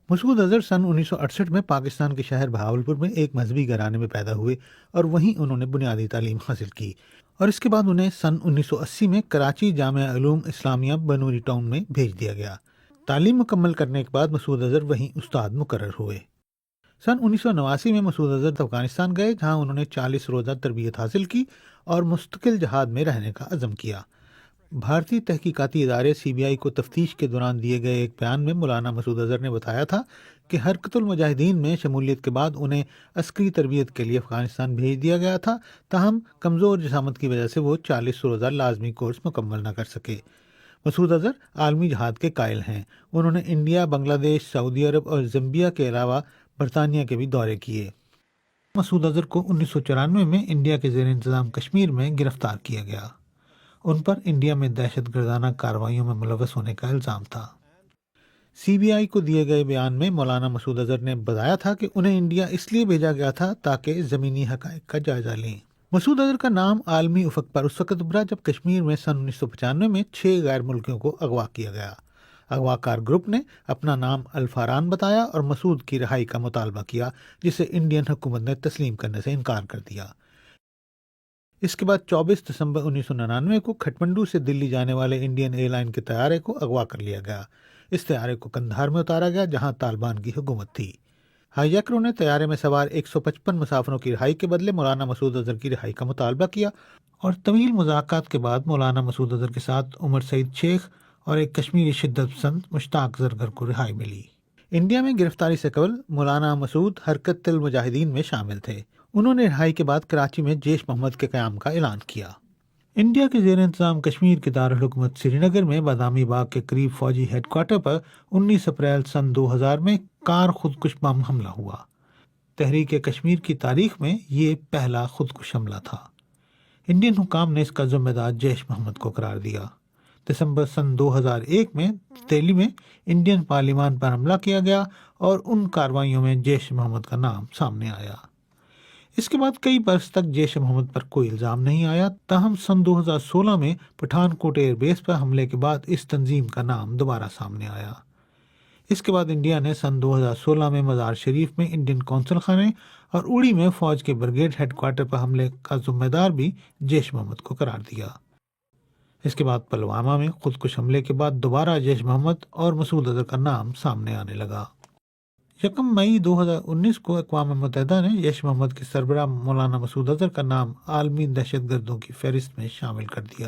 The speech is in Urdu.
مسعود اظہر سن 1968 میں پاکستان کے شہر بہاولپور میں ایک مذہبی گھرانے میں پیدا ہوئے اور وہیں انہوں نے بنیادی تعلیم حاصل کی، اور اس کے بعد انہیں سن 1980 میں کراچی جامعہ علوم اسلامیہ بنوری ٹاؤن میں بھیج دیا گیا۔ تعلیم مکمل کرنے کے بعد مسعود اظہر وہیں استاد مقرر ہوئے۔ سن 1989 میں مسعود اظہر افغانستان گئے، جہاں انہوں نے 40 روزہ تربیت حاصل کی اور مستقل جہاد میں رہنے کا عزم کیا۔ بھارتی تحقیقاتی ادارے CBI کو تفتیش کے دوران دیے گئے ایک بیان میں مولانا مسعود اظہر نے بتایا تھا کہ حرکت المجاہدین میں شمولیت کے بعد انہیں عسکری تربیت کے لیے افغانستان بھیج دیا گیا تھا، تاہم کمزور جسامت کی وجہ سے وہ 40 روزہ لازمی کورس مکمل نہ کر سکے۔ مسعود اظہر عالمی جہاد کے قائل ہیں۔ انہوں نے انڈیا، بنگلہ دیش، سعودی عرب اور زمبیا کے علاوہ برطانیہ کے بھی دورے کیے۔ مسعود اظہر کو 1994 میں انڈیا کے زیر انتظام کشمیر میں گرفتار کیا گیا۔ ان پر انڈیا میں دہشت گردانہ کارروائیوں میں ملوث ہونے کا الزام تھا۔ CBI کو دیے گئے بیان میں مولانا مسعود اظہر نے بتایا تھا کہ انہیں انڈیا اس لیے بھیجا گیا تھا تاکہ زمینی حقائق کا جائزہ لیں۔ مسعود اظہر کا نام عالمی افق پر اس وقت ابھرا جب کشمیر میں سن 1995 میں 6 غیر ملکیوں کو اغوا کیا گیا۔ اغوا کار گروپ نے اپنا نام الفاران بتایا اور مسعود کی رہائی کا مطالبہ کیا، جسے انڈین حکومت نے تسلیم کرنے سے انکار کر دیا۔ اس کے بعد 24 دسمبر 1999 کو کھٹمنڈو سے دلی جانے والے انڈین ایئر لائن کے طیارے کو اغوا کر لیا گیا۔ اس طیارے کو قندھار میں اتارا گیا، جہاں طالبان کی حکومت تھی۔ ہائی جیکروں نے طیارے میں سوار 155 مسافروں کی رہائی کے بدلے مولانا مسعود اظہر کی رہائی کا مطالبہ کیا، اور طویل مذاکرات کے بعد مولانا مسعود اظہر کے ساتھ عمر سعید شیخ اور ایک کشمیری شدت پسند مشتاق زرگر کو رہائی ملی۔ انڈیا میں گرفتاری سے قبل مولانا مسعود حرکت المجاہدین میں شامل تھے۔ انہوں نے رہائی کے بعد کراچی میں جیش محمد کے قیام کا اعلان کیا۔ انڈیا کے زیر انتظام کشمیر کے دارالحکومت سری نگر میں بادامی باغ کے قریب فوجی ہیڈ کوارٹر پر 19 اپریل سن 2000 میں کار خودکش بم حملہ ہوا۔ تحریک کشمیر کی تاریخ میں یہ پہلا خودکش حملہ تھا۔ انڈین حکام نے اس کا ذمہ دار جیش محمد کو قرار دیا۔ دسمبر سن 2001 میں دہلی میں انڈین پارلیمان پر حملہ کیا گیا اور ان کارروائیوں میں جیش محمد کا نام سامنے آیا۔ اس کے بعد کئی برس تک جیش محمد پر کوئی الزام نہیں آیا، تاہم سن 2016 میں پٹھان کوٹ ایئر بیس پر حملے کے بعد اس تنظیم کا نام دوبارہ سامنے آیا۔ اس کے بعد انڈیا نے سن 2016 میں مزار شریف میں انڈین قونصل خانے اور اڑی میں فوج کے بریگیڈ ہیڈ کوارٹر پر حملے کا ذمہ دار بھی جیش محمد کو قرار دیا۔ اس کے بعد پلوامہ میں خودکش حملے کے بعد دوبارہ جیش محمد اور مسعود اظہر کا نام سامنے آنے لگا۔ 1 مئی 2019 کو اقوام متحدہ نے جیش محمد کے سربراہ مولانا مسعود اظہر کا نام عالمی دہشت گردوں کی فہرست میں شامل کر دیا۔